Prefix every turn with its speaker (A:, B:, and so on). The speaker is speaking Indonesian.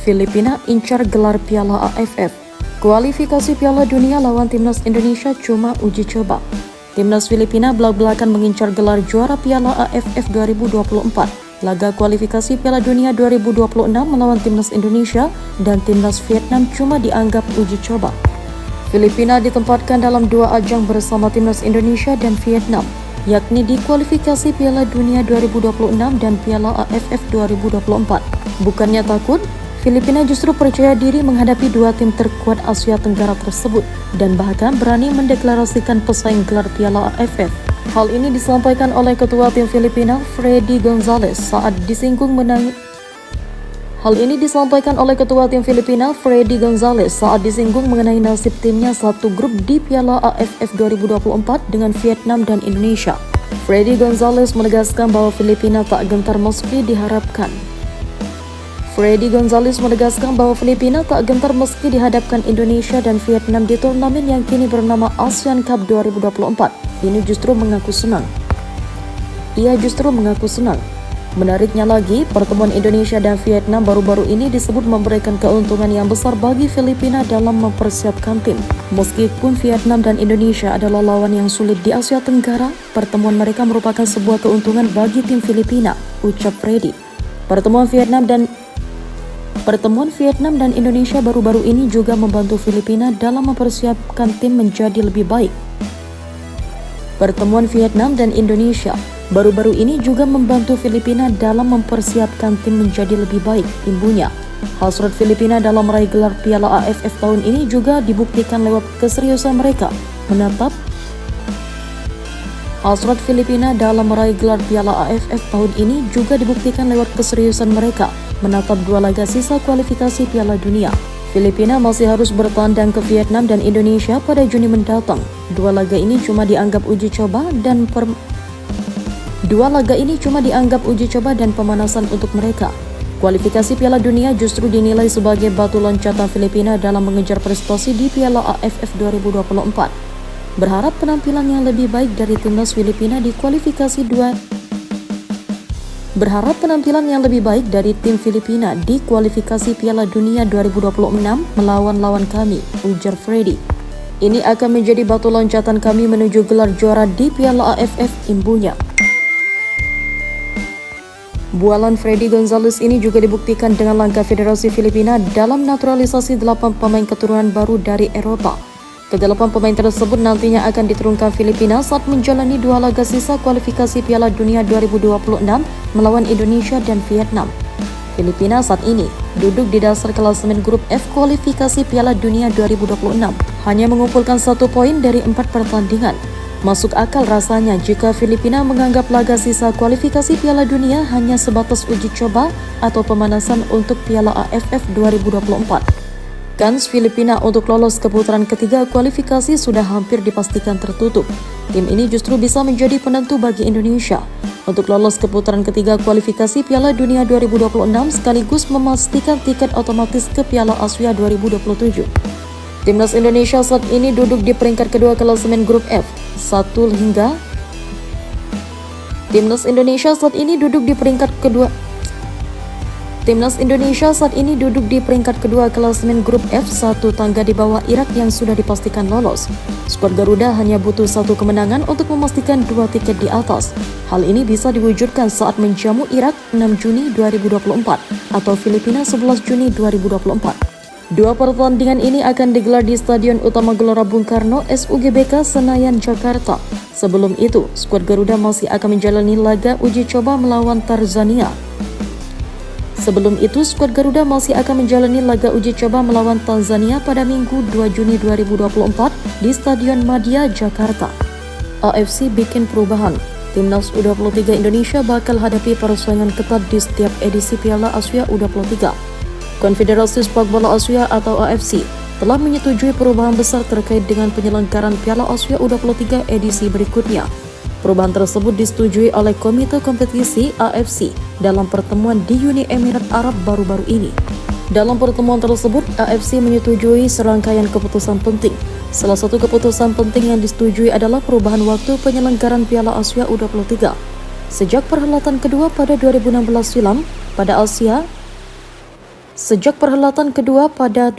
A: Filipina incar gelar Piala AFF. Kualifikasi Piala Dunia lawan Timnas Indonesia cuma uji coba. Timnas Filipina belak-belakan mengincar gelar juara Piala AFF 2024. Laga kualifikasi Piala Dunia 2026 melawan Timnas Indonesia dan Timnas Vietnam cuma dianggap uji coba. Filipina ditempatkan dalam dua ajang bersama Timnas Indonesia dan Vietnam, yakni di kualifikasi Piala Dunia 2026 dan Piala AFF 2024. Bukannya takut, Filipina justru percaya diri menghadapi dua tim terkuat Asia Tenggara tersebut dan bahkan berani mendeklarasikan pesaing gelar Piala AFF. Hal ini disampaikan oleh Ketua Tim Filipina, Freddy Gonzalez, saat disinggung mengenai nasib timnya satu grup di Piala AFF 2024 dengan Vietnam dan Indonesia. Freddy Gonzalez menegaskan bahwa Filipina tak gentar meski dihadapkan Indonesia dan Vietnam di turnamen yang kini bernama ASEAN Cup 2024. Ia justru mengaku senang. Menariknya lagi, pertemuan Indonesia dan Vietnam baru-baru ini disebut memberikan keuntungan yang besar bagi Filipina dalam mempersiapkan tim. Meskipun Vietnam dan Indonesia adalah lawan yang sulit di Asia Tenggara, pertemuan mereka merupakan sebuah keuntungan bagi tim Filipina, ucap Freddy. Pertemuan Vietnam dan Indonesia baru-baru ini juga membantu Filipina dalam mempersiapkan tim menjadi lebih baik. Imbunya. Hasrat Filipina dalam meraih gelar Piala AFF tahun ini juga dibuktikan lewat keseriusan mereka menatap dua laga sisa kualifikasi Piala Dunia. Filipina masih harus bertandang ke Vietnam dan Indonesia pada Juni mendatang. Dua laga ini cuma dianggap uji coba dan pemanasan untuk mereka. Kualifikasi Piala Dunia justru dinilai sebagai batu loncatan Filipina dalam mengejar prestasi di Piala AFF 2024. Berharap penampilan yang lebih baik dari timnas Filipina di kualifikasi tim Filipina di kualifikasi Piala Dunia 2026 melawan lawan kami, ujar Freddy. Ini akan menjadi batu loncatan kami menuju gelar juara di Piala AFF, imbunya. Bualan Freddy Gonzalez ini juga dibuktikan dengan langkah Federasi Filipina dalam naturalisasi 8 pemain keturunan baru dari Eropa. Ke-8 pemain tersebut nantinya akan diturunkan Filipina saat menjalani dua laga sisa kualifikasi Piala Dunia 2026 melawan Indonesia dan Vietnam. Filipina saat ini duduk di dasar klasemen grup F kualifikasi Piala Dunia 2026, hanya mengumpulkan 1 poin dari 4 pertandingan. Masuk akal rasanya jika Filipina menganggap laga sisa kualifikasi Piala Dunia hanya sebatas uji coba atau pemanasan untuk Piala AFF 2024. Kans Filipina untuk lolos ke putaran ketiga kualifikasi sudah hampir dipastikan tertutup. Tim ini justru bisa menjadi penentu bagi Indonesia untuk lolos ke putaran ketiga kualifikasi Piala Dunia 2026 sekaligus memastikan tiket otomatis ke Piala Asia 2027. Timnas Indonesia saat ini duduk di peringkat kedua klasemen grup F. Timnas Indonesia saat ini duduk di peringkat kedua klasemen grup F, 1 tangga di bawah Irak yang sudah dipastikan lolos. Skuad Garuda hanya butuh 1 kemenangan untuk memastikan 2 tiket di atas. Hal ini bisa diwujudkan saat menjamu Irak 6 Juni 2024 atau Filipina 11 Juni 2024. Dua pertandingan ini akan digelar di Stadion Utama Gelora Bung Karno, SUGBK, Senayan, Jakarta. Sebelum itu, skuad Garuda masih akan menjalani laga uji coba melawan Tanzania pada Minggu 2 Juni 2024 di Stadion Madia, Jakarta. AFC bikin perubahan. Timnas U23 Indonesia bakal hadapi persaingan ketat di setiap edisi Piala Asia U23. Konfederasi Sepak Bola Asia atau AFC telah menyetujui perubahan besar terkait dengan penyelenggaraan Piala Asia U23 edisi berikutnya. Perubahan tersebut disetujui oleh Komite Kompetisi AFC dalam pertemuan di Uni Emirat Arab baru-baru ini. Dalam pertemuan tersebut, AFC menyetujui serangkaian keputusan penting. Salah satu keputusan penting yang disetujui adalah perubahan waktu penyelenggaraan Piala Asia U23. Sejak perhelatan kedua pada 2016 silam, pada Asia Sejak perhelatan kedua pada